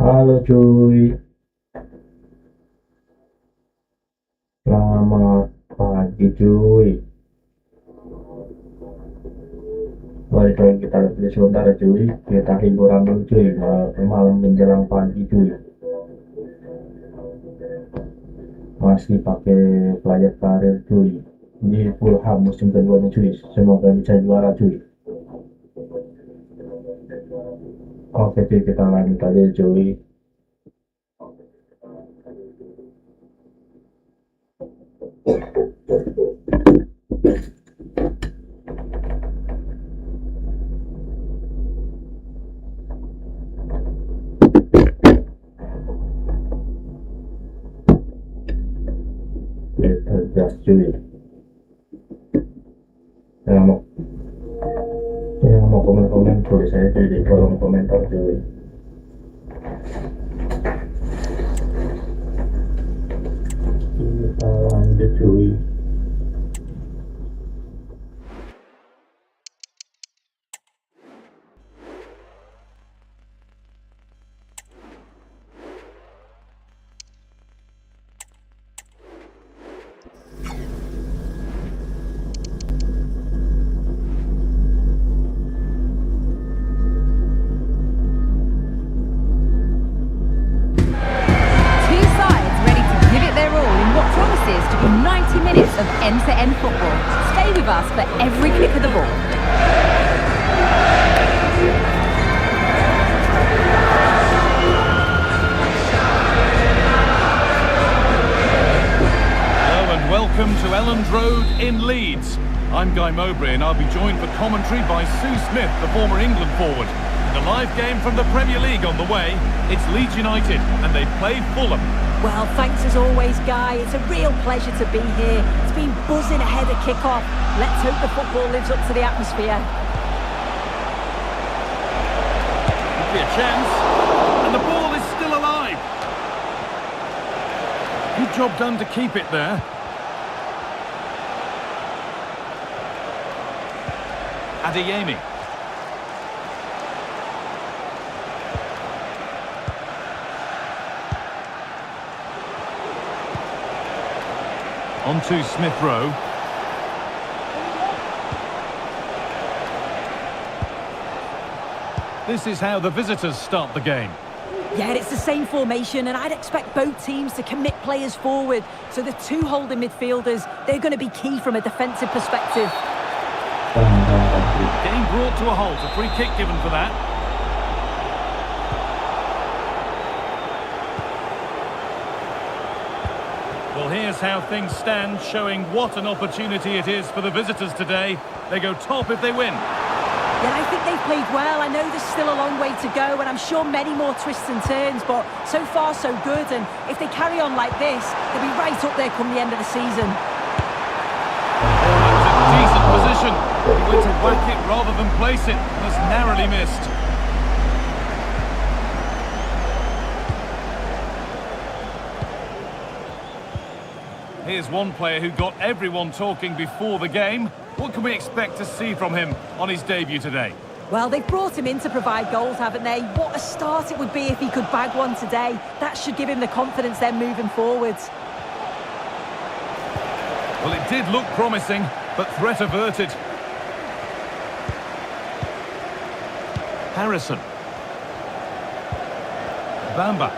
Halo cuy, selamat pagi cuy. Balik lagi kita lihat saudara cuy, kita hiburan dulu cuy, malam menjelang pagi cuy. Masih pakai player karir cuy, di FULHAM musim kedua nih cuy, semoga bisa juara cuy. Oke cuy, kita lanjut aja cuy. Kita gas cuy. Yang mau komen-komen tulis saya cuy di kolom komentar cuy. Kita lanjut cuy. Of end-to-end football. Stay with us for every kick of the ball. Hello and welcome to Elland Road in Leeds. I'm Guy Mowbray and I'll be joined for commentary by Sue Smith, the former England forward. The live game from the Premier League on the way. It's Leeds United and they play Fulham. Well, thanks as always, Guy. It's a real pleasure to be here. It's been buzzing ahead of kick-off. Let's hope the football lives up to the atmosphere. Could be a chance. And the ball is still alive. Good job done to keep it there. Adeyemi. On to Smith Rowe. This is how the visitors start the game. Yeah, it's the same formation, and I'd expect both teams to commit players forward. So the two holding midfielders, they're going to be key from a defensive perspective. Game brought to a halt, a free kick given for that. Well, here's how things stand, showing what an opportunity it is for the visitors today. They go top if they win. Yeah, I think they've played well. I know there's still a long way to go, and I'm sure many more twists and turns, but so far so good. And if they carry on like this, they'll be right up there come the end of the season. Oh, that was a decent position. He went to whack it rather than place it, and has narrowly missed. Here's one player who got everyone talking before the game. What can we expect to see from him on his debut today? Well, they've brought him in to provide goals, haven't they? What a start it would be if he could bag one today. That should give him the confidence then moving forwards. Well, it did look promising, but threat averted. Harrison. Bamba.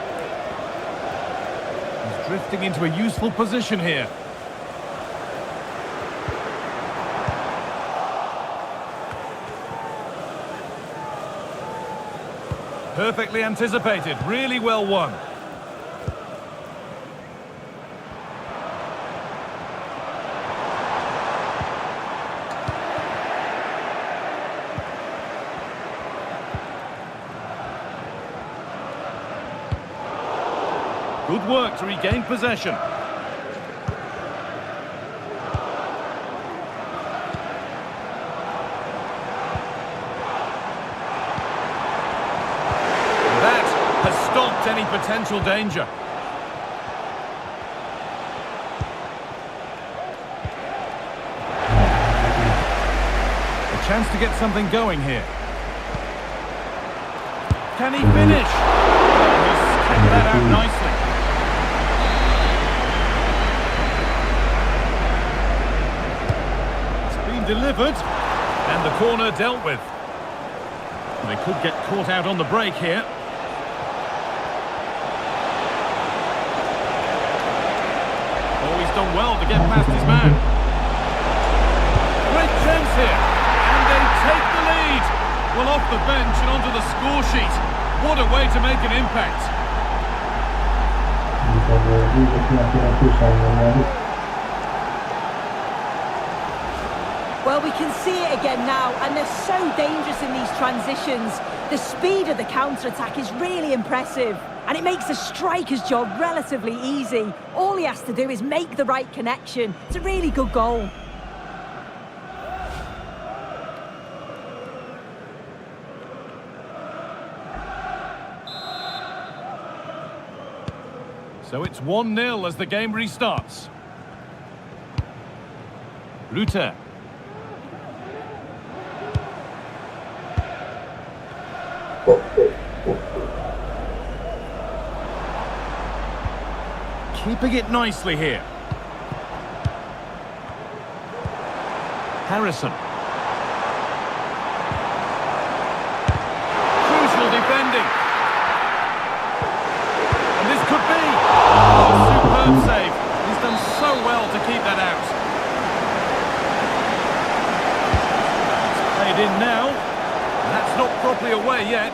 He's drifting into a useful position here. Perfectly anticipated, really well won. Good work to regain possession. That has stopped any potential danger. A chance to get something going here. Can he finish? Oh, he's kept that out nicely. It's been delivered, and the corner dealt with. They could get caught out on the break here. Oh, he's done well to get past his man. Great chance here, and they take the lead. Well, off the bench and onto the score sheet. What a way to make an impact. Well, we can see it again now, and they're so dangerous in these transitions. The speed of the counter-attack is really impressive, and it makes the striker's job relatively easy. All he has to do is make the right connection. It's a really good goal. So it's 1-0 as the game restarts. Rüter. Keeping it nicely here. Harrison. Crucial defending. And this could be. Oh, superb save. He's done so well to keep that out. It's played in now. That's not properly away yet.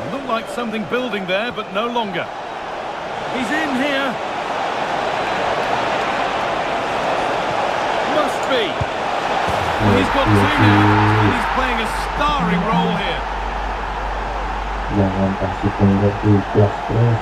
It looked like something building there, but no longer. He's in here. Must be. Well, he's got two now, and he's playing a starring role here. Jangan kasih tengok plus terus.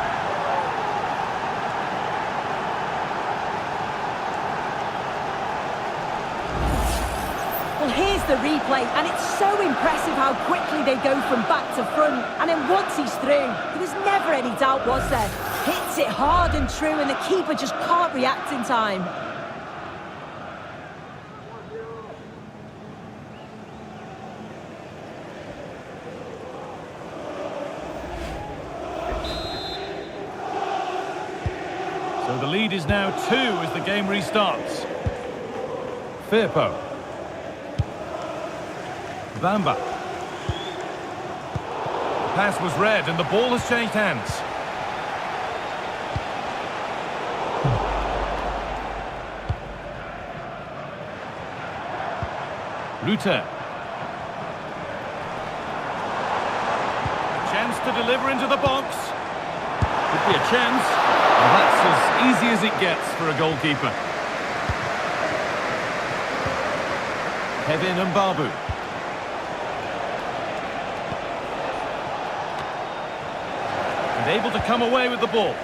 Well, here's the replay, and it's so impressive how quickly they go from back to front. And then once he's through, there was never any doubt, was there? Hits it hard and true, and the keeper just can't react in time. So the lead is now 2 as the game restarts. Firpo. Bamba. The pass was read and the ball has changed hands. Rüter. A chance to deliver into the box. Could be a chance. Well, that's as easy as it gets for a goalkeeper. Kevin Mbabu. And able to come away with the ball.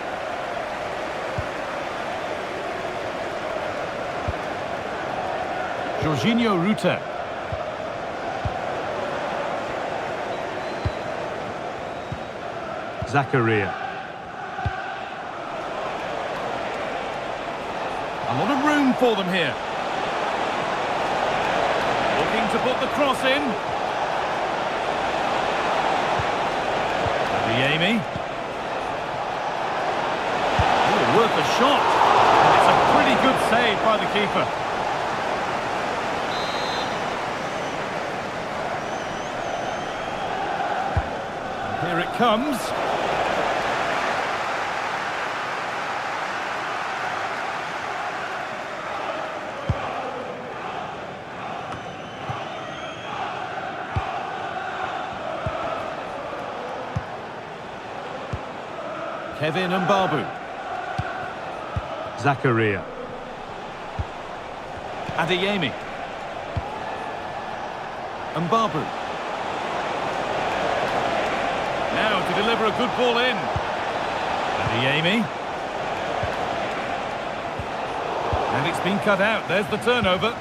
Jorginho Rüter. Zakaria. A lot of room for them here. Looking to put the cross in. Amy. Oh, worth a shot. And it's a pretty good save by the keeper. And here it comes. Kevin Mbabu. Zakaria. Adeyemi. Mbabu. Now to deliver a good ball in. Amy. And it's been cut out. There's the turnover.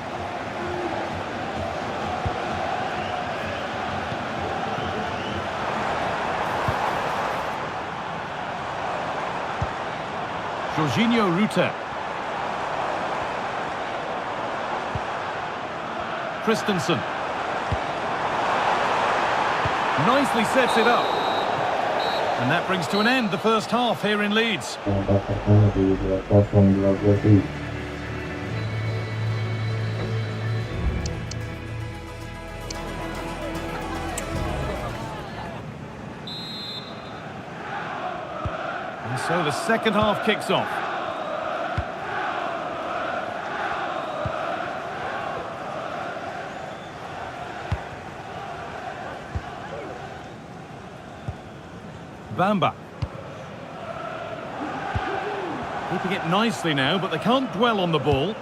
Jorginho Rutter. Christensen. Nicely sets it up. And that brings to an end the first half here in Leeds. And so the second half kicks off. Bamba. Keeping it nicely now, but they can't dwell on the ball.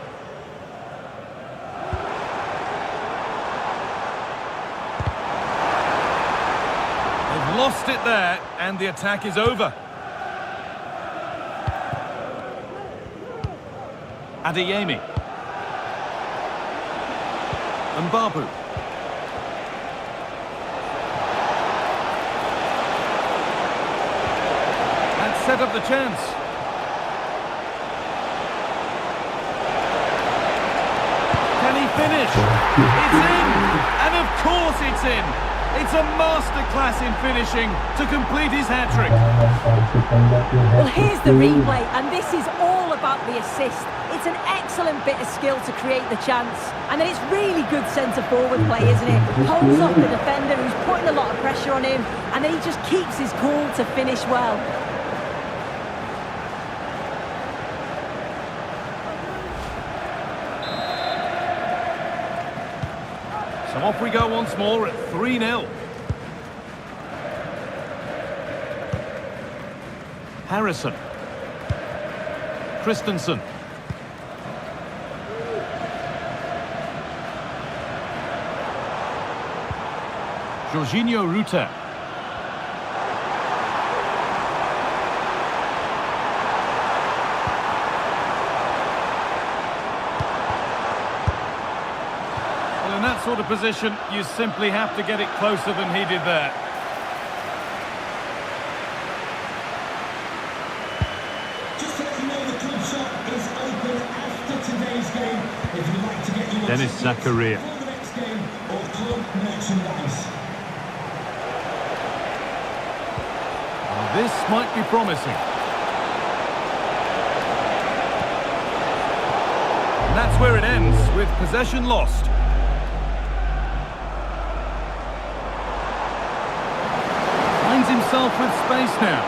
They've lost it there, and the attack is over. Adeyemi. Mbabu. Set up the chance. Can he finish? It's in! And of course it's in! It's a masterclass in finishing to complete his hat-trick. Well, here's the replay, and this is all about the assist. It's an excellent bit of skill to create the chance. And then it's really good centre-forward play, isn't it? Holds off the defender who's putting a lot of pressure on him, and then he just keeps his cool to finish well. So off we go once more at 3-0. Harrison. Christensen. Jorginho Rutter. Well, in that sort of position, you simply have to get it closer than he did there. Just to let you know, the club shop is open after today's game. If you'd like to get your Dennis tickets Zakaria. for the next game or club merchandise. This might be promising. And that's where it ends, with possession lost. Finds himself with space now.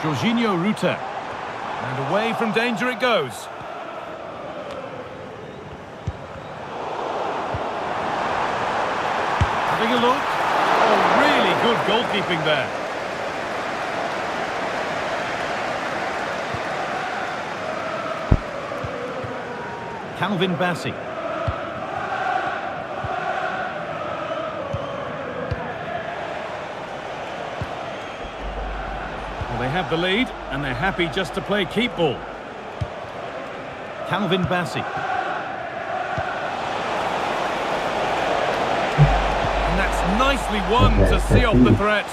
Jorginho Rutter. And away from danger it goes. Having a look. Oh, really good goalkeeping there. Calvin Bassey. Well, they have the lead, and they're happy just to play keep ball. Calvin Bassey. And that's nicely won to see off the threat.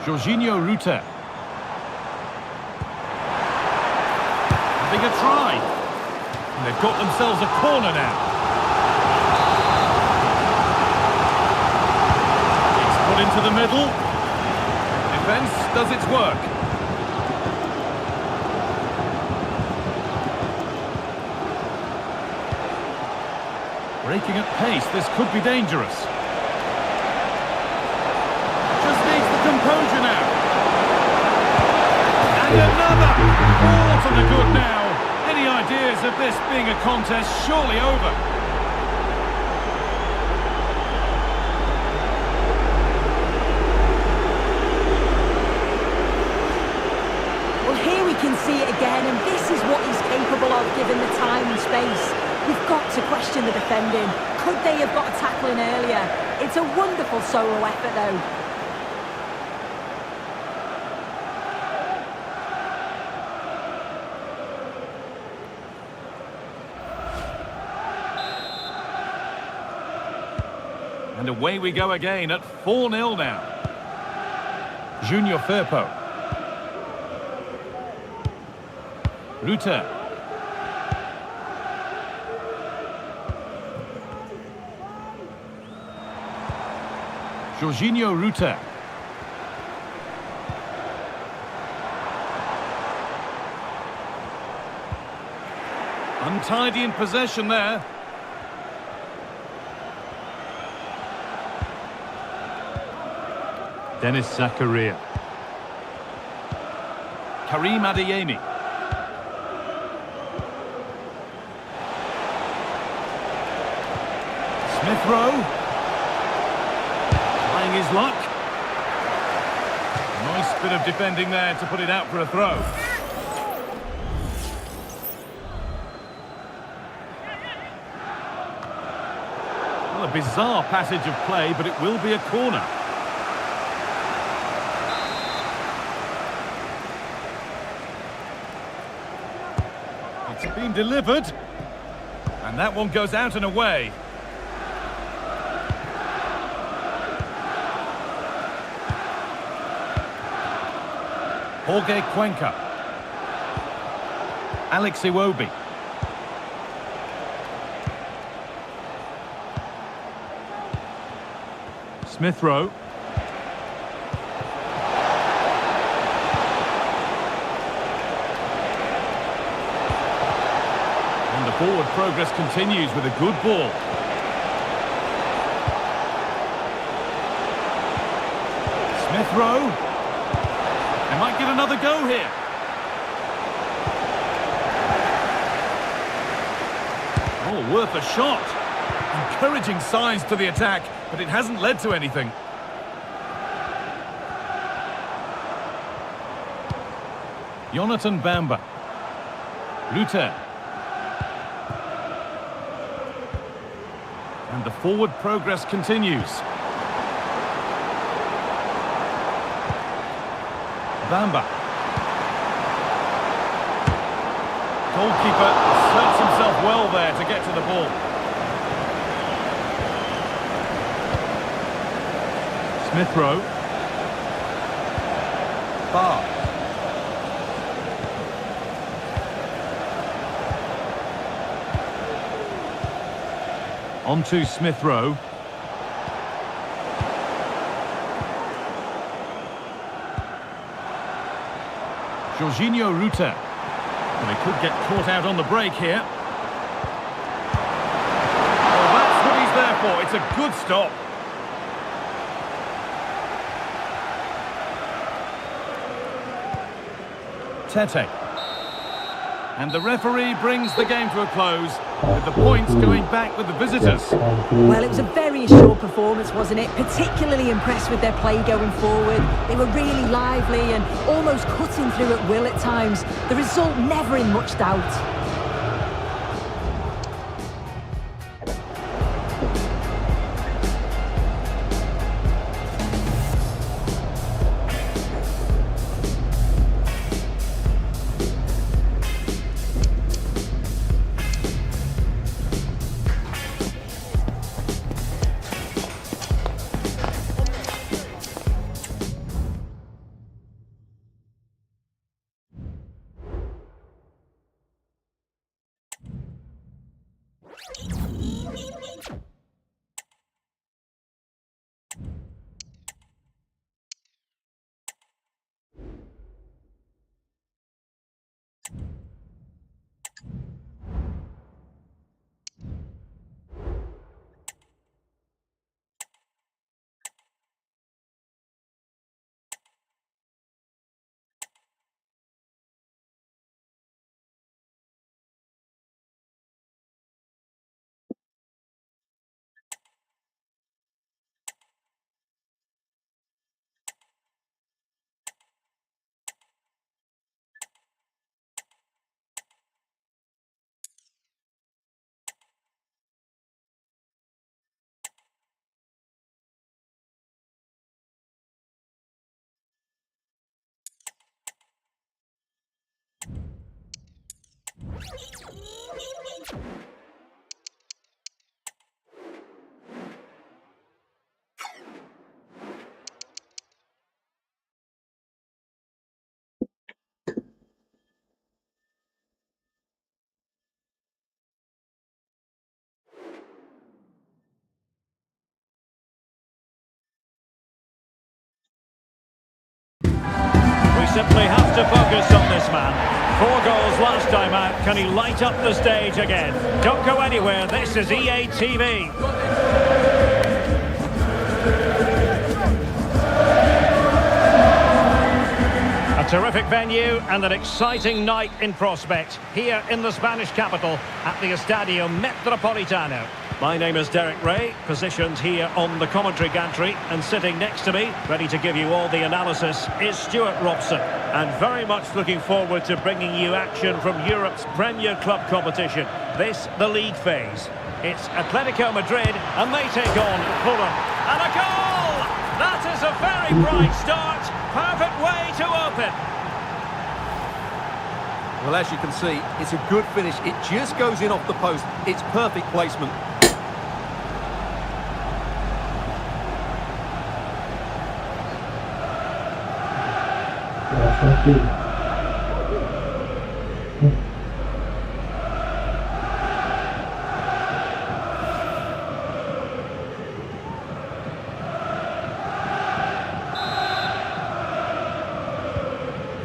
Jorginho Rutter. Having a try. And they've got themselves a corner now. It's put into the middle. Defence does its work. Breaking at pace, this could be dangerous. Just needs the composure now. And another! All to the good now. Any ideas of this being a contest surely over? Well, here we can see it again, and this is what he's capable of given the time and space. question the defending. Could they have got a tackle in earlier? It's a wonderful solo effort though. And away we go again at 4-0 now. Junior Firpo. Ruta. Jorginho Ruta. Untidy in possession there. Dennis Zakaria. Karim Adeyemi. Smith Rowe. Trying his luck. Nice bit of defending there to put it out for a throw. Well, a bizarre passage of play, but it will be a corner. It's been delivered, and that one goes out and away. Jorge Cuenca. Alex Iwobi. Smith Rowe. And the forward progress continues with a good ball. Smith Rowe. They might get another go here. Oh, worth a shot. Encouraging signs to the attack, but it hasn't led to anything. Jonathan Bamba. Ruta. And the forward progress continues. Bamba. Goalkeeper asserts himself well there to get to the ball. Smith Rowe. Bar. On to Smith Rowe. Jorginho Ruta. And they could get caught out on the break here. Well, that's what he's there for. It's a good stop. Tete. And the referee brings the game to a close, with the points going back with the visitors. Well, it was a very assured performance, wasn't it? Particularly impressed with their play going forward. They were really lively and almost cutting through at will at times. The result never in much doubt. We simply have to focus on this man. 4 goals last time out. Can he light up the stage again? Don't go anywhere. This is EA TV. A terrific venue and an exciting night in prospect here in the Spanish capital at the Estadio Metropolitano. My name is Derek Ray, positioned here on the commentary gantry, and sitting next to me, ready to give you all the analysis, is Stuart Robson. And very much looking forward to bringing you action from Europe's Premier Club competition. This, the league phase. It's Atletico Madrid, and they take on Fulham. And a goal! That is a very bright start. Perfect way to open. Well, as you can see, it's a good finish. It just goes in off the post. It's perfect placement.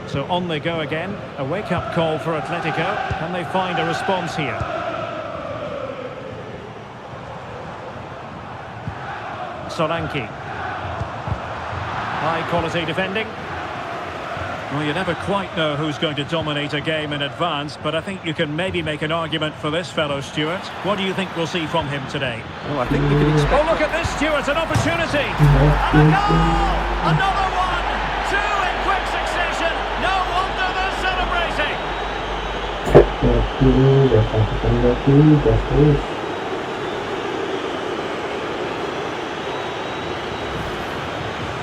So on they go again. A wake-up call for Atletico. Can they find a response here? Solanke. High-quality defending. Well, you never quite know who's going to dominate a game in advance, but I think you can maybe make an argument for this fellow, Stuart. What do you think we'll see from him today? Well, I think we can expect... Oh, look at this, Stuart, an opportunity! And a goal! Another one! 2 in quick succession! No wonder they're celebrating!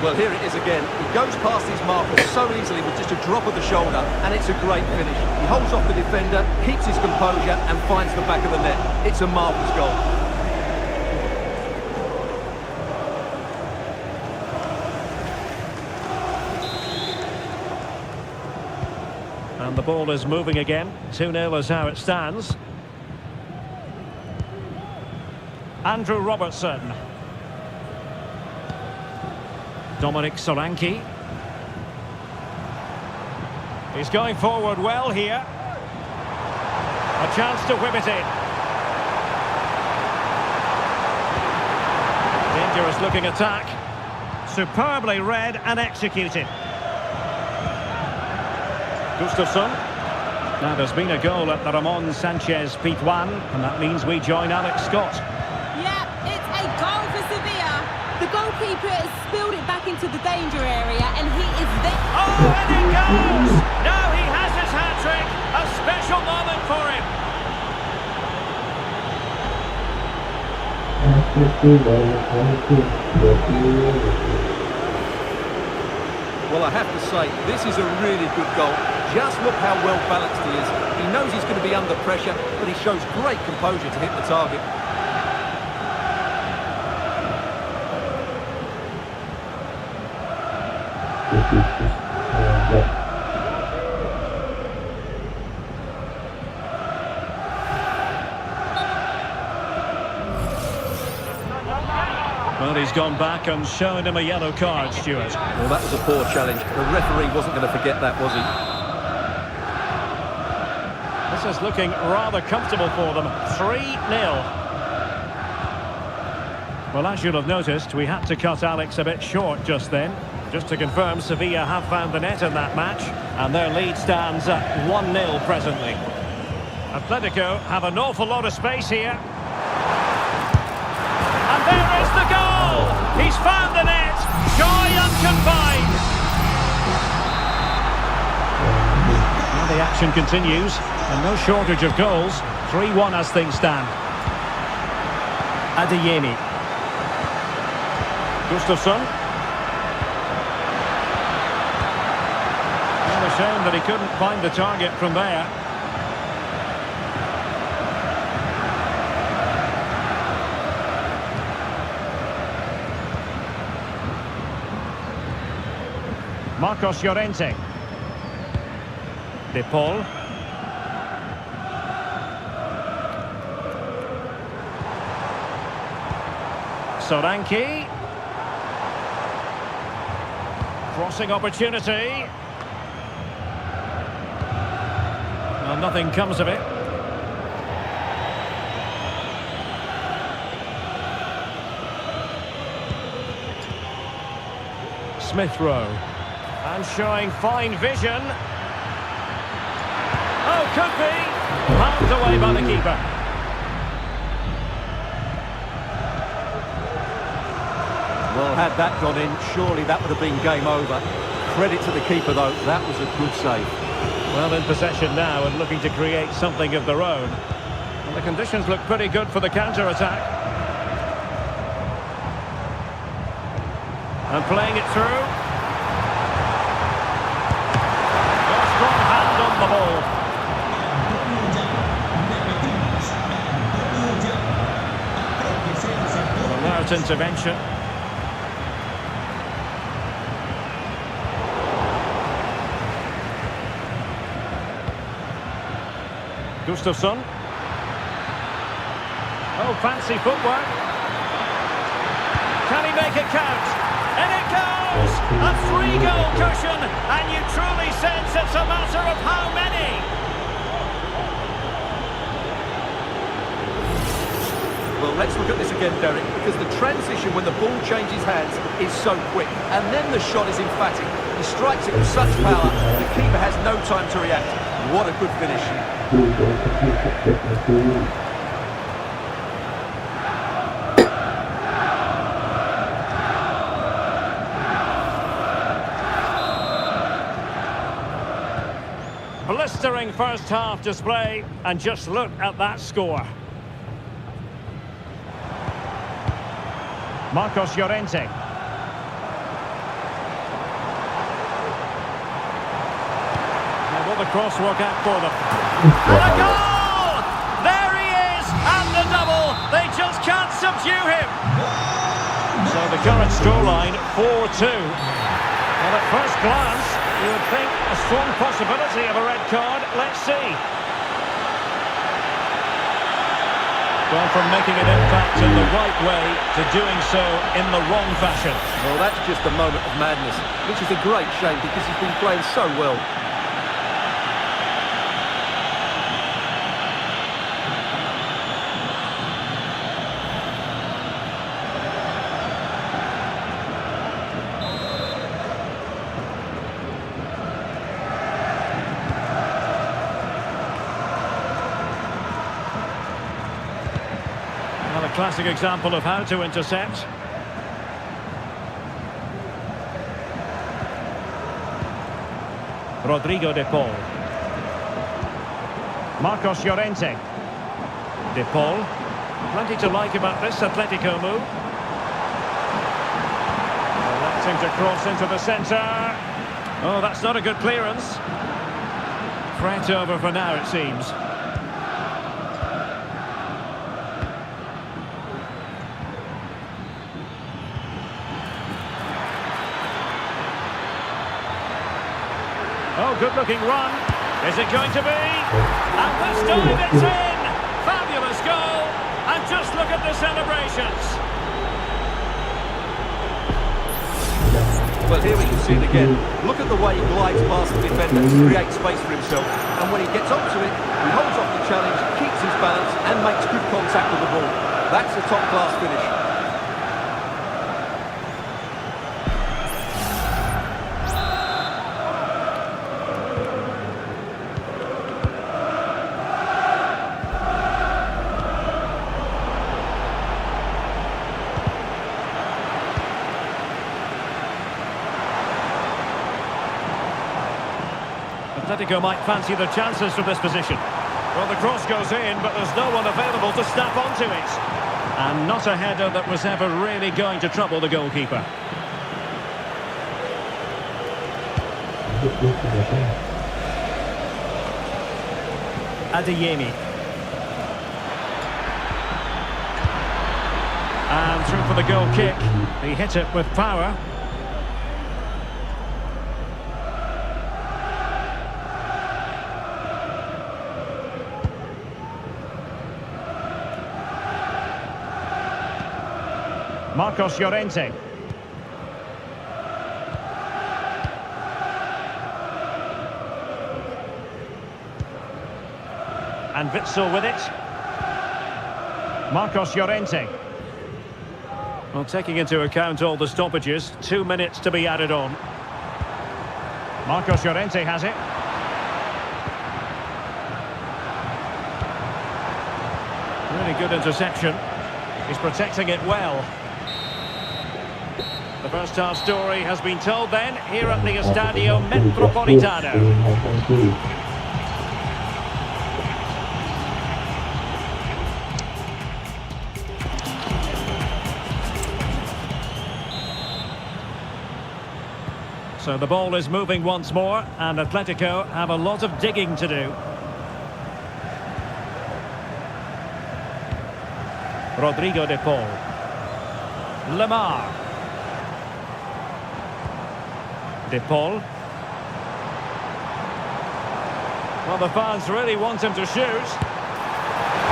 Well, here it is again. He goes past his marker so easily with just a drop of the shoulder, and it's a great finish. He holds off the defender, keeps his composure, and finds the back of the net. It's a marvellous goal. And the ball is moving again. 2-0 is how it stands. Andrew Robertson. Dominic Solanke. He's going forward well here. A chance to whip it in. Dangerous looking attack. Superbly read and executed. Ghustav. Now there's been a goal at the Ramon Sanchez Pizjuan, and that means we join Alex Scott. Yeah, it's a goal for Sevilla. The goalkeeper has spilled it back into the danger area, and he is there. Oh, and it goes! Now he has his hat-trick. A special moment for him. Well, I have to say, this is a really good goal. Just look how well balanced he is. He knows he's going to be under pressure, but he shows great composure to hit the target. Well, he's gone back and shown him a yellow card, Stuart. Well, that was a poor challenge. The referee wasn't going to forget that, was he? This is looking rather comfortable for them. 3-0. Well, as you'll have noticed, we had to cut Alex a bit short just then. Just to confirm, Sevilla have found the net in that match, and their lead stands at 1-0 presently. Atletico have an awful lot of space here. And there is the goal! He's found the net! Joy unconfined! Now the action continues, and no shortage of goals. 3-1 as things stand. Adeyemi. Gustafsson. A shame that he couldn't find the target from there. Marcos Llorente. De Paul. Solanke. Crossing opportunity. Well, nothing comes of it. Smith Rowe. And showing fine vision. Oh, could be. Palmed away by the keeper. Well, had that gone in, surely that would have been game over. Credit to the keeper, though. That was a good save. Well, in possession now and looking to create something of their own. And the conditions look pretty good for the counter-attack. And playing it through. A strong hand on the ball. Alert intervention. Ghustavsson. Oh, fancy footwork. Can he make it count? And it goes! A 3-goal cushion, and you truly sense it's a matter of how many. Well, let's look at this again, Derek, because the transition when the ball changes hands is so quick, and then the shot is emphatic. He strikes it with such power, the keeper has no time to react. What a good finish. Blistering first half display, and just look at that score. Marcos Llorente. Now will the cross work out for them? And a goal! There he is! And the double! They just can't subdue him! So the current scoreline, 4-2. Well, at first glance, you would think a strong possibility of a red card. Let's see. Well, from making an impact in the right way to doing so in the wrong fashion. Well, that's just a moment of madness, which is a great shame because he's been playing so well. A classic example of how to intercept. Rodrigo de Paul. Marcos Llorente. De Paul. Plenty to like about this Atletico move. Electing to cross into the centre. Oh, that's not a good clearance. Threat over for now, it seems. Oh, good-looking run. Is it going to be? And this time it's in! Fabulous goal! And just look at the celebrations. Well, here we can see it again. Look at the way he glides past the defender to create space for himself. And when he gets onto it, he holds off the challenge, keeps his balance, and makes good contact with the ball. That's a top-class finish. Atletico might fancy the chances from this position. Well, the cross goes in, but there's no one available to snap onto it. And not a header that was ever really going to trouble the goalkeeper. Adeyemi. And through for the goal kick. He hit it with power. Marcos Llorente. And Witsel with it. Marcos Llorente. Well, taking into account all the stoppages, 2 minutes to be added on. Marcos Llorente has it. Really good interception. He's protecting it well. The first half story has been told then, here at the Estadio Metropolitano. So the ball is moving once more, and Atletico have a lot of digging to do. Rodrigo de Paul. Lemar. De Paul. Well, the fans really want him to shoot.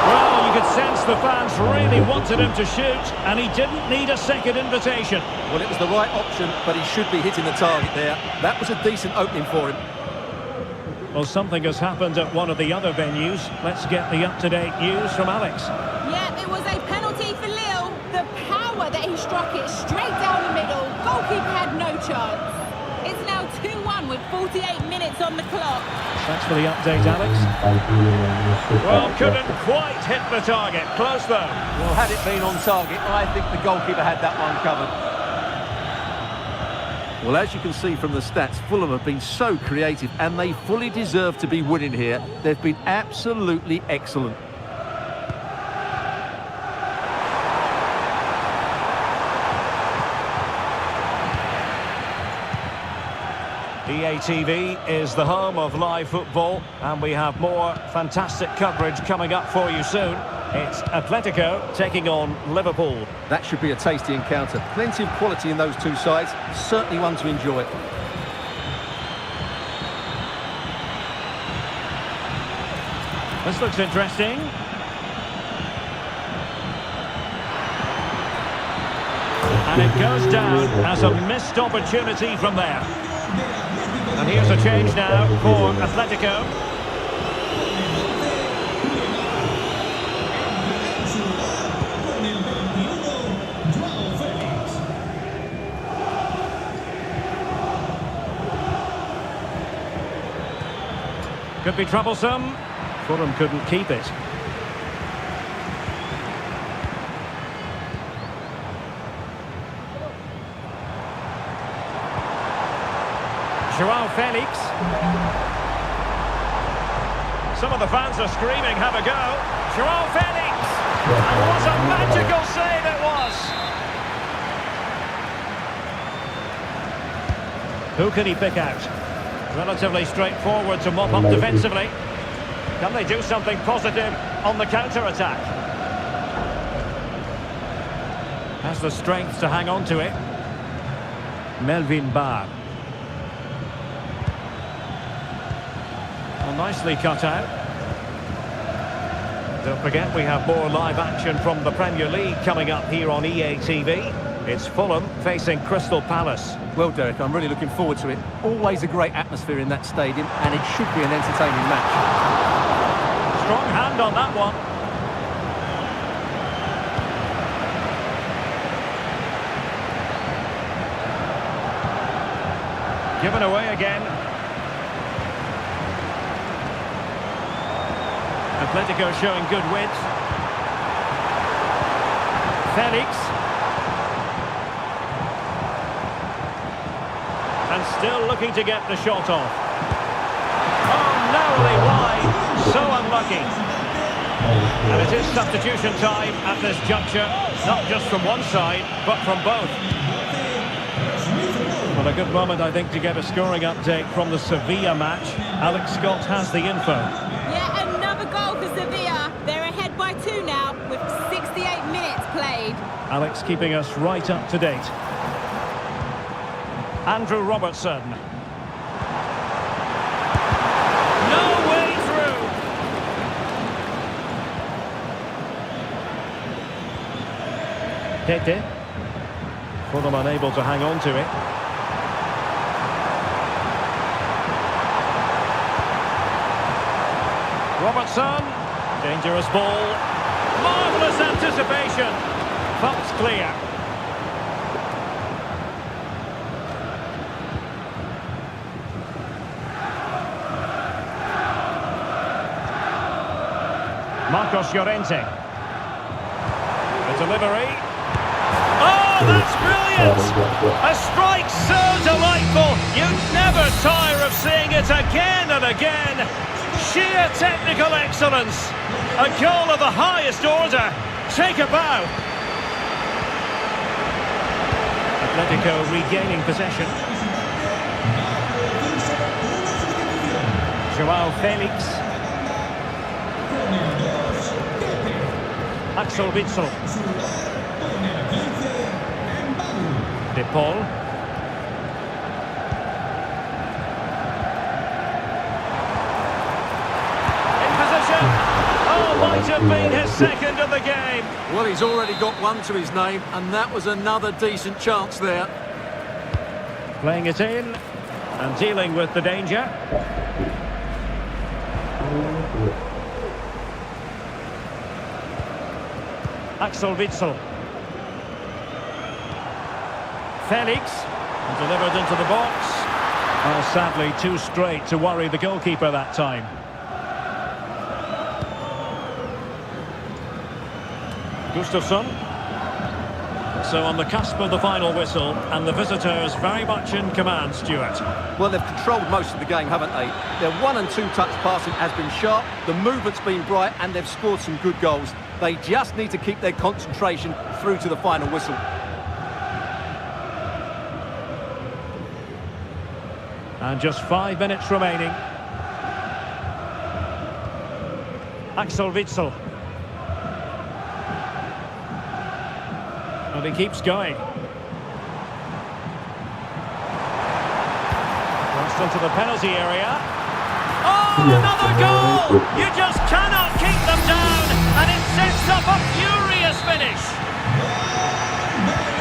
Well, you could sense the fans really wanted him to shoot, and he didn't need a second invitation. Well, it was the right option, but he should be hitting the target there. That was a decent opening for him. Well, something has happened at one of the other venues. Let's get the up-to-date news from Alex. Yeah, it was a penalty for Lille. The power that he struck it straight down the middle. Goalkeeper had no chance. It's now 2-1 with 48 minutes on the clock. Thanks for the update, Alex. Well, couldn't quite hit the target. Close, though. Well, had it been on target, I think the goalkeeper had that one covered. Well, as you can see from the stats, Fulham have been so creative and they fully deserve to be winning here. They've been absolutely excellent. EA TV is the home of live football, and we have more fantastic coverage coming up for you soon. It's Atletico taking on Liverpool. That should be a tasty encounter. Plenty of quality in those two sides. Certainly one to enjoy. This looks interesting. And it goes down as a missed opportunity from there. And here's a change now for Atletico. Could be troublesome. Fulham couldn't keep it. Joao Felix. Some of the fans are screaming, have a go. Joao Felix! And what a magical save it was! Who can he pick out? Relatively straightforward to mop up defensively. Can they do something positive on the counter-attack? Has the strength to hang on to it. Melvin Barr. Well, nicely cut out. Don't forget we have more live action from the Premier League coming up here on EA TV. It's Fulham facing Crystal Palace. Well, Derek, I'm really looking forward to it. Always a great atmosphere in that stadium, and it should be an entertaining match. Strong hand on that one. Given away again. Atletico showing good width. Felix. And still looking to get the shot off. Oh, narrowly wide. So unlucky. And it is substitution time at this juncture. Not just from one side, but from both. Well, a good moment, I think, to get a scoring update from the Sevilla match. Alex Scott has the info. Yeah, another goal for Sevilla. They're ahead by 2 now with 68 minutes played. Alex keeping us right up to date. Andrew Robertson. No way through. Tete. Fulham unable to hang on to it. Robertson, dangerous ball. Marvellous anticipation. Bumps clear. Marcos Llorente. The delivery. Oh, that's brilliant! A strike so delightful, you'd never tire of seeing it again and again. Sheer technical excellence. A goal of the highest order. Take a bow. Atletico regaining possession. Joao Felix. Axel Witsel. De Paul. In position. Oh, might have been his second of the game. Well, he's already got one to his name, and that was another decent chance there. Playing it in and dealing with the danger. Axel Witsel. Felix, delivered into the box. Well, sadly, too straight to worry the goalkeeper that time. Ghustavsson. So on the cusp of the final whistle, and the visitors very much in command, Stuart. Well, they've controlled most of the game, haven't they? Their 1- and 2-touch passing has been sharp, the movement's been bright, and they've scored some good goals. They just need to keep their concentration through to the final whistle. And just 5 minutes remaining. Axel Witsel. And he keeps going. Crossed into the penalty area. Oh, another goal! You just cannot keep them down, and it sets up a furious finish.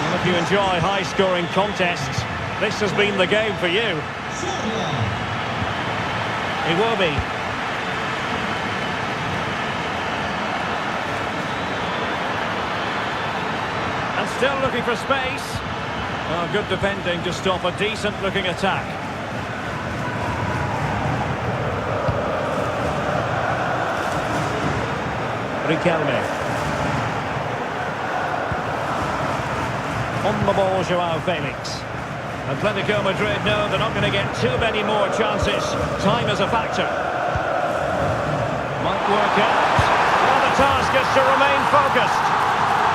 Well, if you enjoy high-scoring contests, this has been the game for you. It will be. And still looking for space. Oh, good defending to stop a decent-looking attack. Riquelme. On the ball, Joao Felix. Atletico Madrid know they're not going to get too many more chances. Time is a factor. Might work out. Well, the task is to remain focused.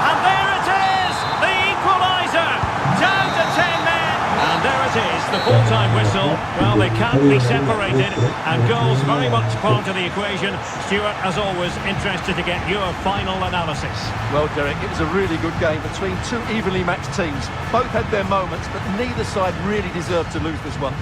And there it is! The equaliser! Down to 10 men! And there it is, the full-time whistle. Well, they can't be separated. And goals very much part of the equation. Stuart, as always, interested to get your final analysis. Well, Derek, it was a really good game between two evenly matched teams. Both had their moments, but neither side really deserved to lose this one.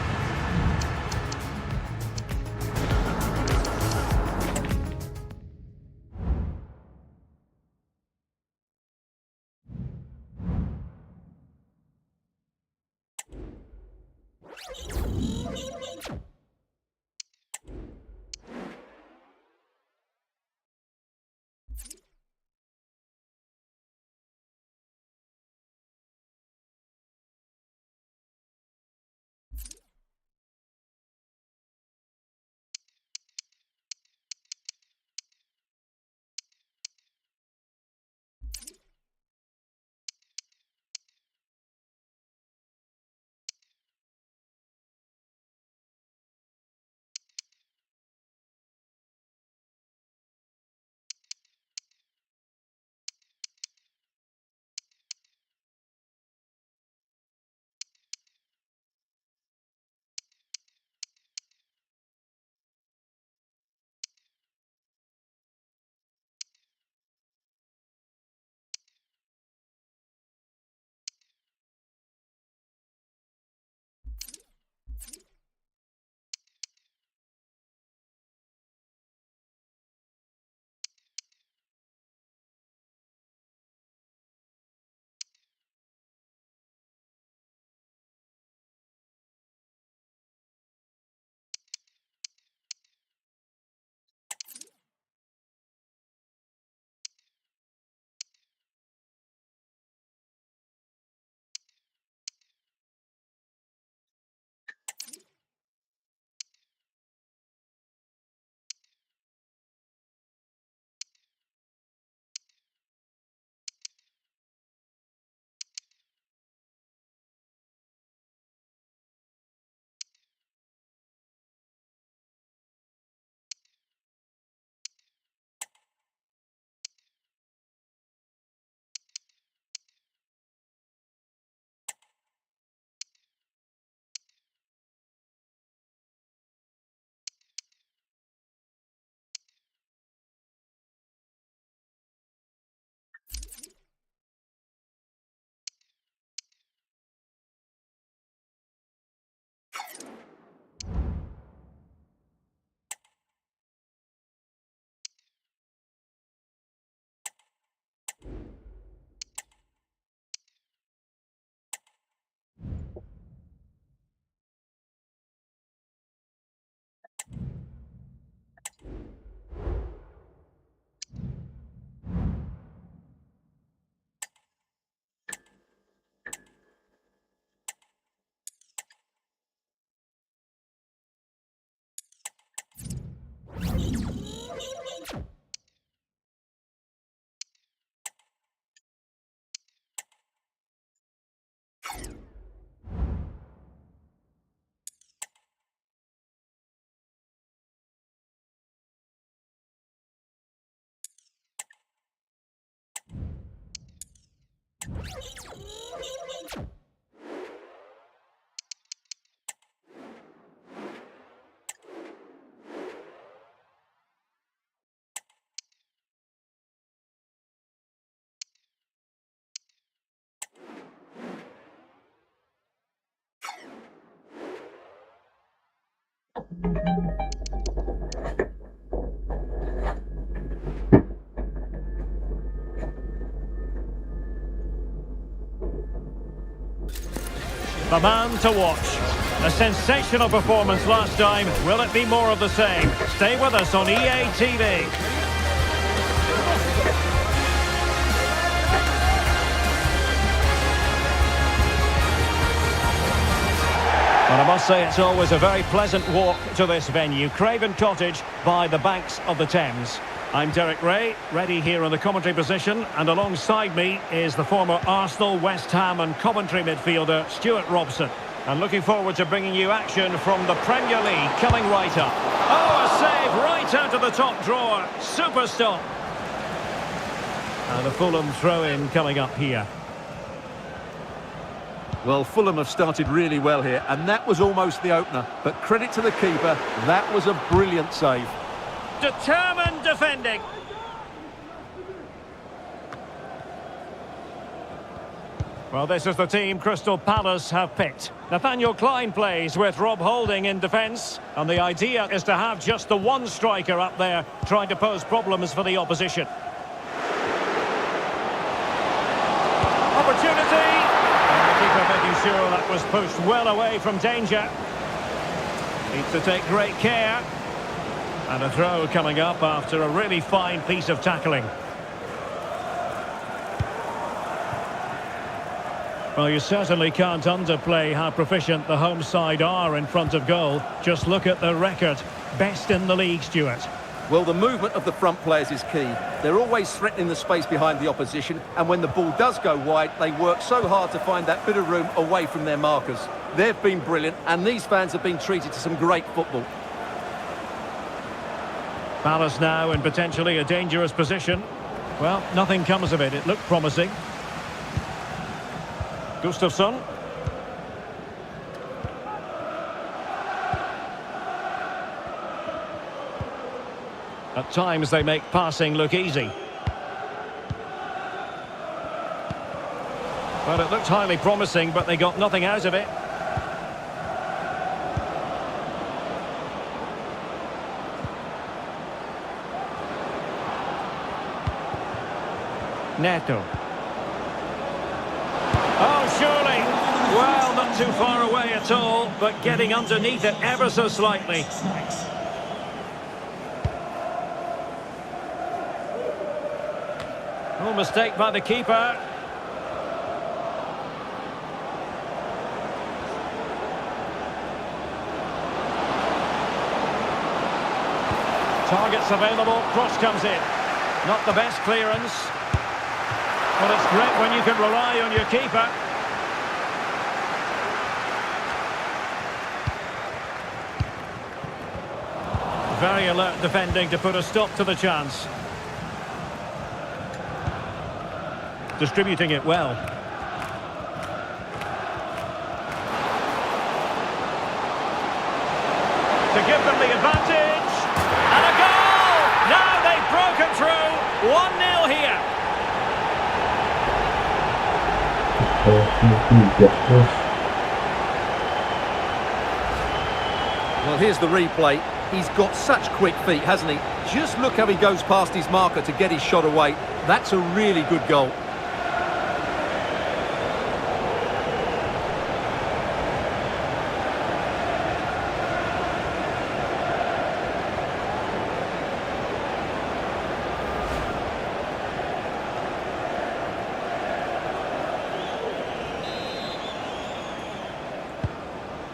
The man to watch. A sensational performance last time. Will it be more of the same? Stay with us on EA TV. And I must say it's always a very pleasant walk to this venue, Craven Cottage by the banks of the Thames. I'm Derek Ray, ready here in the commentary position, and alongside me is the former Arsenal, West Ham and Coventry midfielder Stuart Robson. And looking forward to bringing you action from the Premier League coming right up. Oh, a save right out of the top drawer. Super stop. And a Fulham throw-in coming up here. Well, Fulham have started really well here, and that was almost the opener. But credit to the keeper, that was a brilliant save. Determined defending. Well, this is the team Crystal Palace have picked. Nathaniel Klein plays with Rob Holding in defence. And the idea is to have just the one striker up there trying to pose problems for the opposition. Opportunity. And the keeper making sure that was pushed well away from danger. Needs to take great care. And a throw coming up after a really fine piece of tackling. Well, you certainly can't underplay how proficient the home side are in front of goal. Just look at the record. Best in the league, Stuart. Well, the movement of the front players is key. They're always threatening the space behind the opposition, and when the ball does go wide, they work so hard to find that bit of room away from their markers. They've been brilliant, and these fans have been treated to some great football. Palace now in potentially a dangerous position. Well, nothing comes of it. It looked promising. Ghustavsson. At times they make passing look easy. Well, it looked highly promising, but they got nothing out of it. Neto. Oh, surely. Well, not too far away at all, but getting underneath it ever so slightly. Oh, mistake by the keeper. Targets available, cross comes in. Not the best clearance. Well, it's great when you can rely on your keeper. Very alert defending to put a stop to the chance. Distributing it well. To give them the advantage. And a goal! Now they've broken through. 1-0 here. Well, here's the replay. He's got such quick feet, hasn't he? Just look how he goes past his marker to get his shot away. That's a really good goal.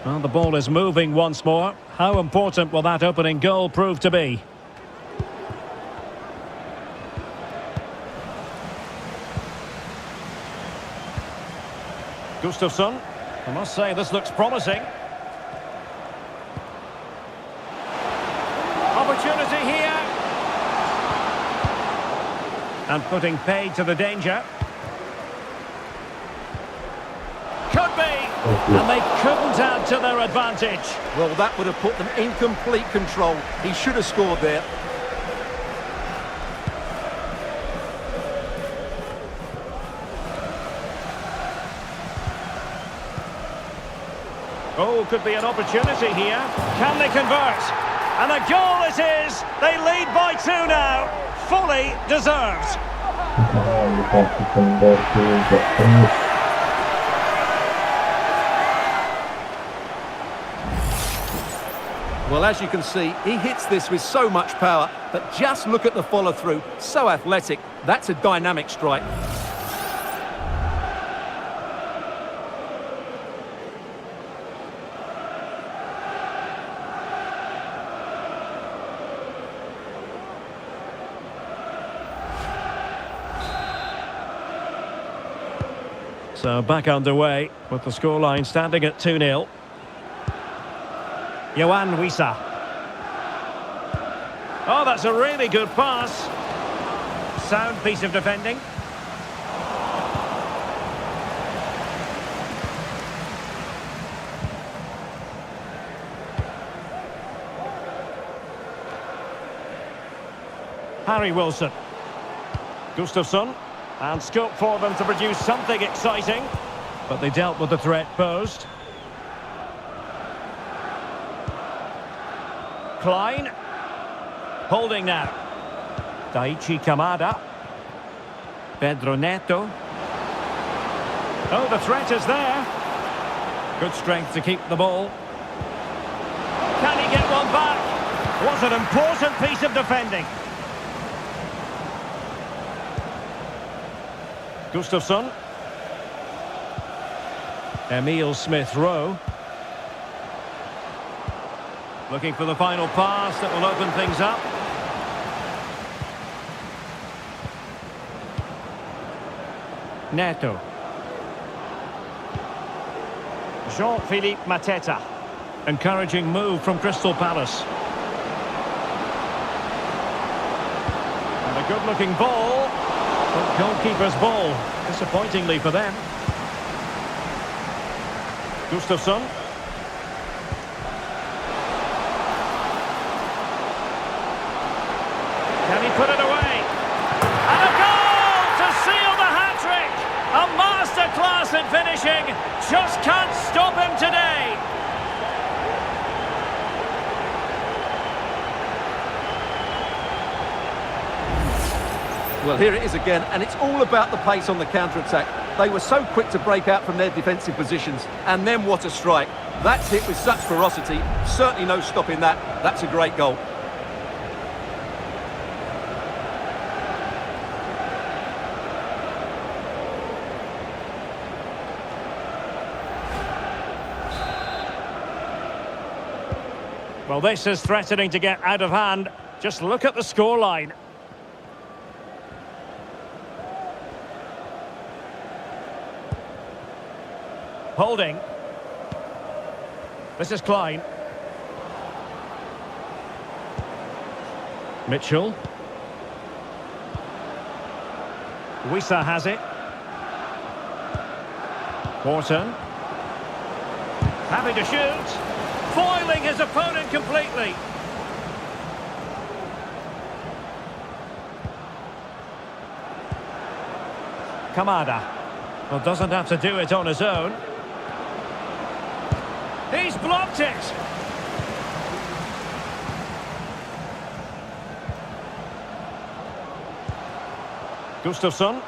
Well, the ball is moving once more. How important will that opening goal prove to be? Gustafsson. I must say, this looks promising. Opportunity here. And putting paid to the danger. Could be. And they couldn't add to their advantage. Well, that would have put them in complete control. He should have scored there. Oh, could be an opportunity here. Can they convert? And a goal it is! They lead by 2 now. Fully deserved. Dikasih kendor juga terus. Well, as you can see, he hits this with so much power, but just look at the follow-through. So athletic. That's a dynamic strike. So back underway with the scoreline standing at 2-0. Yohan Wissa. Oh, that's a really good pass. Sound piece of defending. Harry Wilson. Gustafsson. And scope for them to produce something exciting. But they dealt with the threat posed. Klein. Holding now. Daichi Kamada. Pedro Neto. Oh, the threat is there. Good strength to keep the ball. Can he get one back? What an important piece of defending. Gustafsson. Emile Smith-Rowe. Looking for the final pass that will open things up. Neto. Jean-Philippe Mateta. Encouraging move from Crystal Palace. And a good-looking ball. But goalkeeper's ball, disappointingly for them. Gustafsson. Can he put it away? And a goal to seal the hat-trick! A masterclass in finishing. Just can't stop him today. Well, here it is again, and it's all about the pace on the counter-attack. They were so quick to break out from their defensive positions, and then what a strike. That's hit with such ferocity, certainly no stopping that. That's a great goal. Well, this is threatening to get out of hand. Just look at the scoreline. Holding. This is Klein. Mitchell. Wissa has it. Wharton. Happy to shoot. Foiling his opponent completely. Kamada. Well, doesn't have to do it on his own. He's blocked it. Gustafsson.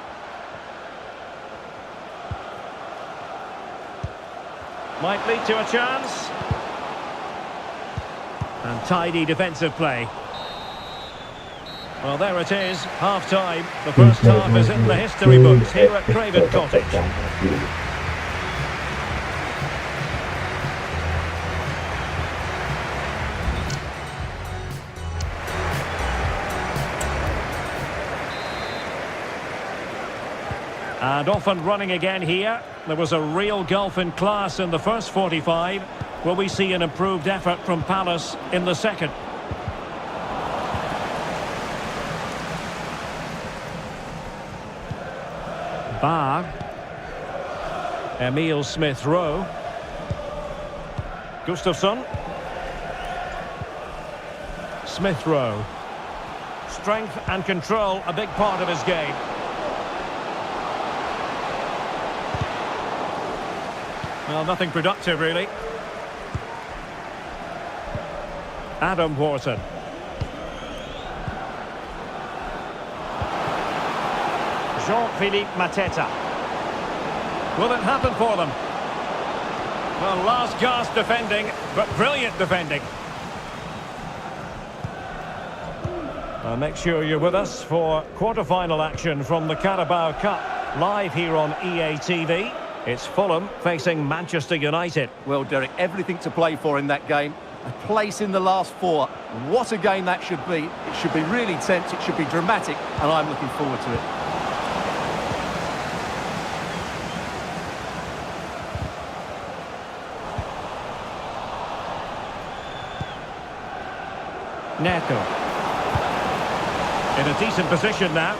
Might lead to a chance. And tidy defensive play. Well, there it is, half-time. The first half is in the history books here at Craven Cottage. And off and running again here. There was a real gulf in class in the first 45. Will we see an improved effort from Palace in the second? Bar. Emil Smith-Rowe. Gustafsson. Smith-Rowe. Strength and control, a big part of his game. Well, nothing productive, really. Adam Wharton. Jean-Philippe Mateta. Will it happen for them? Well, last gasp defending, but brilliant defending. Make sure you're with us for quarter-final action from the Carabao Cup, live here on EA TV. It's Fulham facing Manchester United. Well, Derek, everything to play for in that game. A place in the last four. What a game that should be. It should be really tense, it should be dramatic, and I'm looking forward to it. Neto. In a decent position now.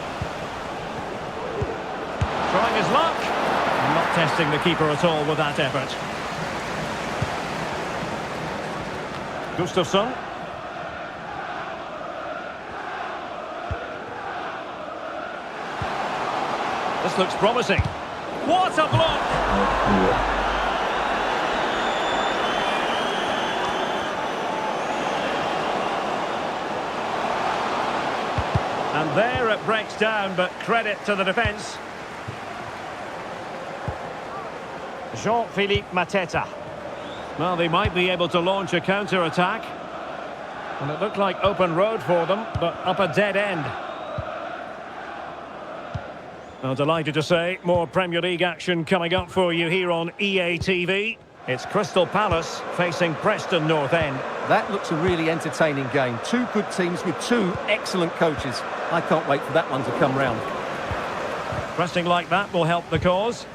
Trying his luck. Not testing the keeper at all with that effort. Gustafsson. This looks promising. What a block! And there it breaks down, but credit to the defence. Jean-Philippe Mateta. Well, they might be able to launch a counter-attack. And it looked like open road for them, but up a dead end. Well, delighted to say, more Premier League action coming up for you here on EA TV. It's Crystal Palace facing Preston North End. That looks a really entertaining game. Two good teams with two excellent coaches. I can't wait for that one to come round. Pressing like that will help the cause.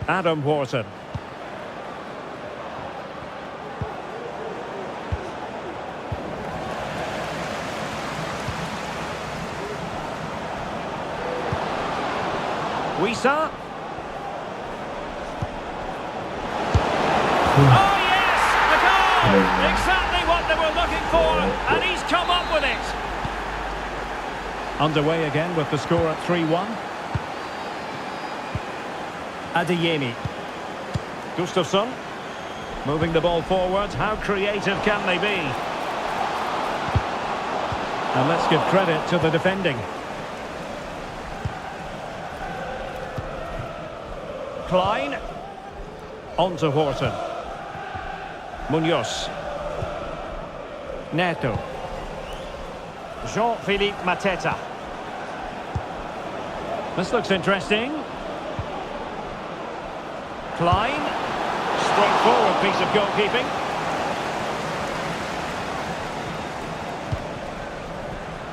Adam Wharton. Wisa. Oh yes, a goal! Exactly what they were looking for, and he's come up with it. Underway again with the score at 3-1. Adeyemi. Gustafsson. Moving the ball forward. How creative can they be? And let's give credit to the defending. Klein. On to Wharton. Munoz. Neto. Jean-Philippe Mateta. This looks interesting. Klein. Straightforward piece of goalkeeping.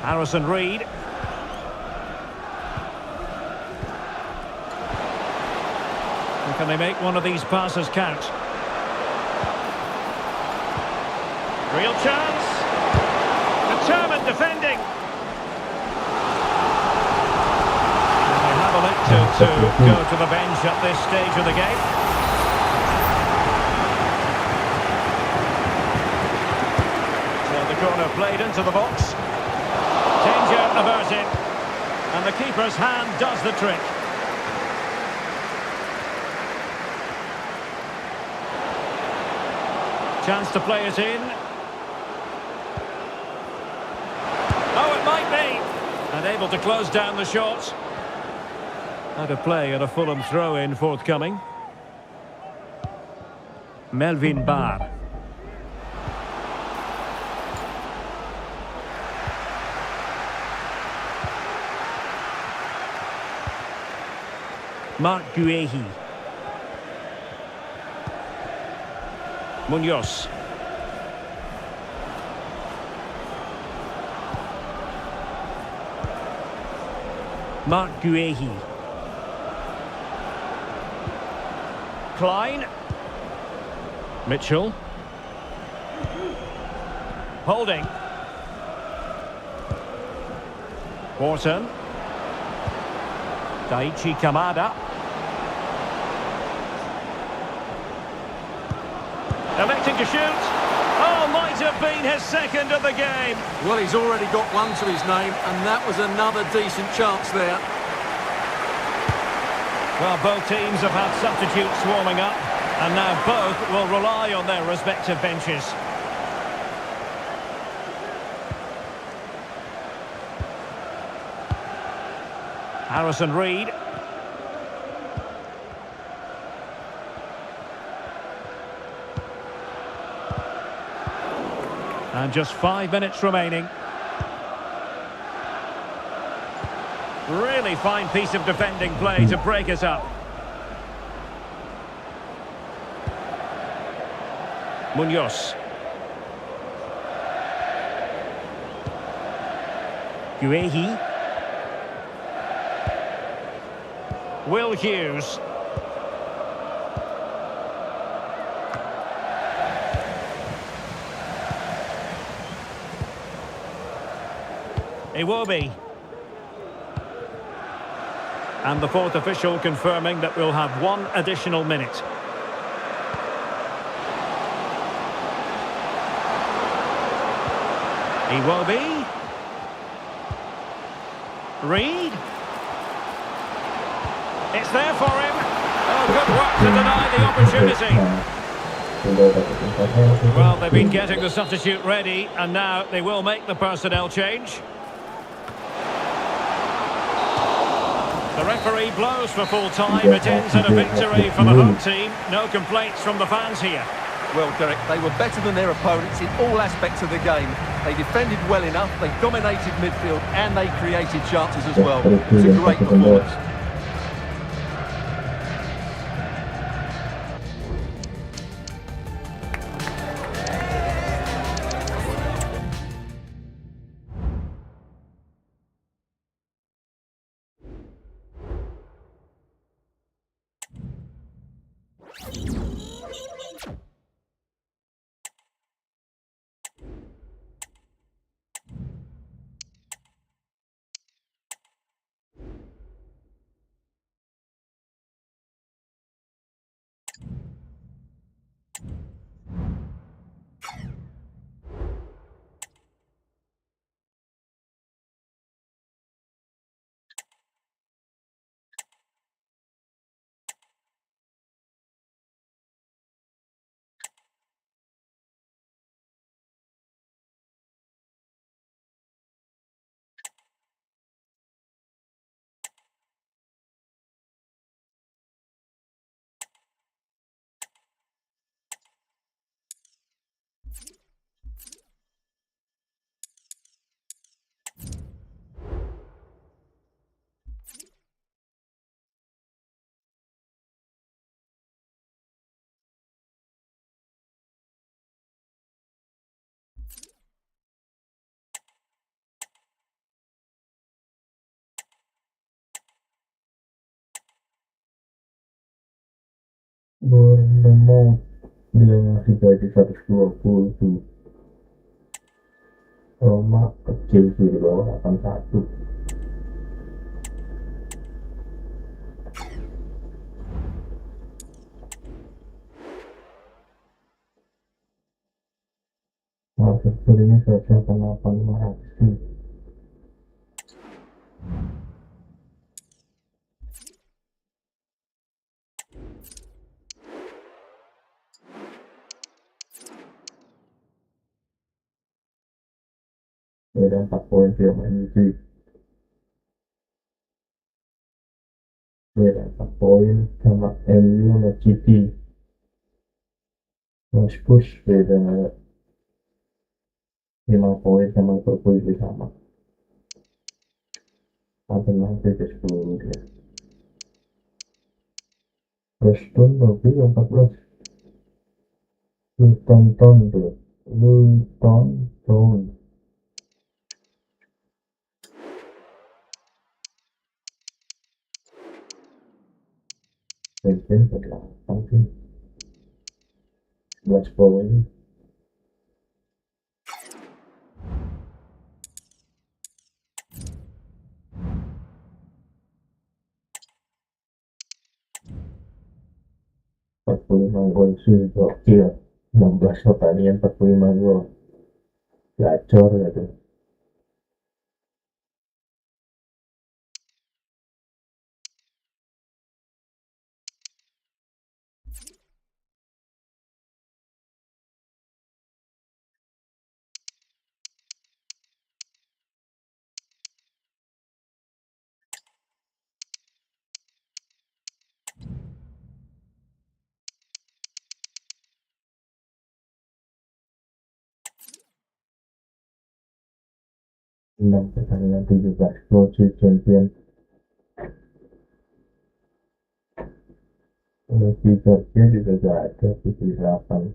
Harrison Reed. Can they make one of these passes count? Real chance. Determined defending. And they have elected to go to the bench at this stage of the game. So the corner played into the box. Danger averted. And the keeper's hand does the trick. Chance to play it in. Oh, it might be. And able to close down the shot. Out of play and a Fulham throw-in forthcoming. Melvin Barr. Mark Guehi. Munoz. Mark Guehi. Klein. Mitchell. Holding. Wharton. Daichi Kamada. Electing to shoot. Oh, might have been his second of the game. Well, he's already got one to his name, and that was another decent chance there. Well, both teams have had substitutes warming up, and now both will rely on their respective benches. Harrison Reed. And just 5 minutes remaining. Really fine piece of defending play to break us up. Munoz. Guehi. Will Hughes. Iwobi. And the fourth official confirming that we'll have one additional minute. Iwobi. Reed. It's there for him. Oh, good work to deny the opportunity. Well, they've been getting the substitute ready, and now they will make the personnel change. The referee blows for full time. It ends in a victory for the home team. No complaints from the fans here. Well, Derek, they were better than their opponents in all aspects of the game. They defended well enough, they dominated midfield, and they created chances as well. It was a great performance. Bournemouth dia masih gaji 120 tuh. Roma kecil sih di bawah 81. Liverpool ini 185 habis sih. Beda 4 poin sama ini cuy. Beda 4 poin sama MU sama City. Spurs beda 5 poin sama Liverpool itu sama. Sampai nanti ke 10 dia. Preston lebih 14. Lu tonton tuh. Mungkin ke 8 sih, 11 poin. Empat puluh lima gol sih gokil. 16 pertandingan 45 gol, gacor gitu. Enam pertandingan 17 gol sih champion. Kipernya juga gak ada di 8.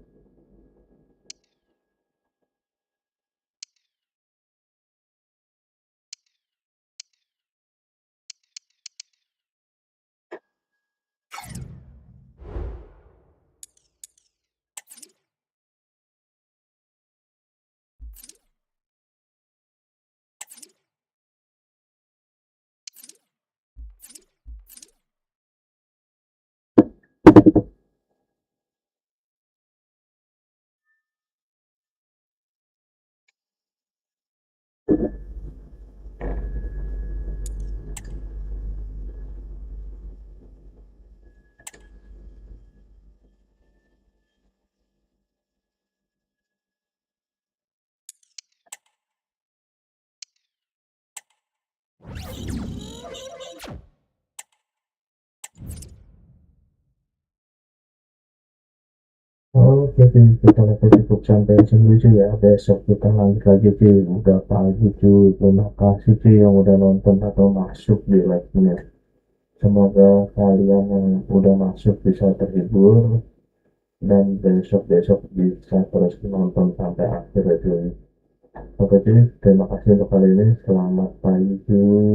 Oke cuy, kita cukup sampai sini cuy ya. Besok kita lanjut lagi cuy. Udah pagi cuy. Terima kasih cuy yang udah nonton atau masuk di live-nya. Semoga kalian yang udah masuk bisa terhibur dan besok-besok bisa terus nonton sampai akhir ya cuy. Oke cuy, terima kasih untuk kali ini. Selamat pagi cuy.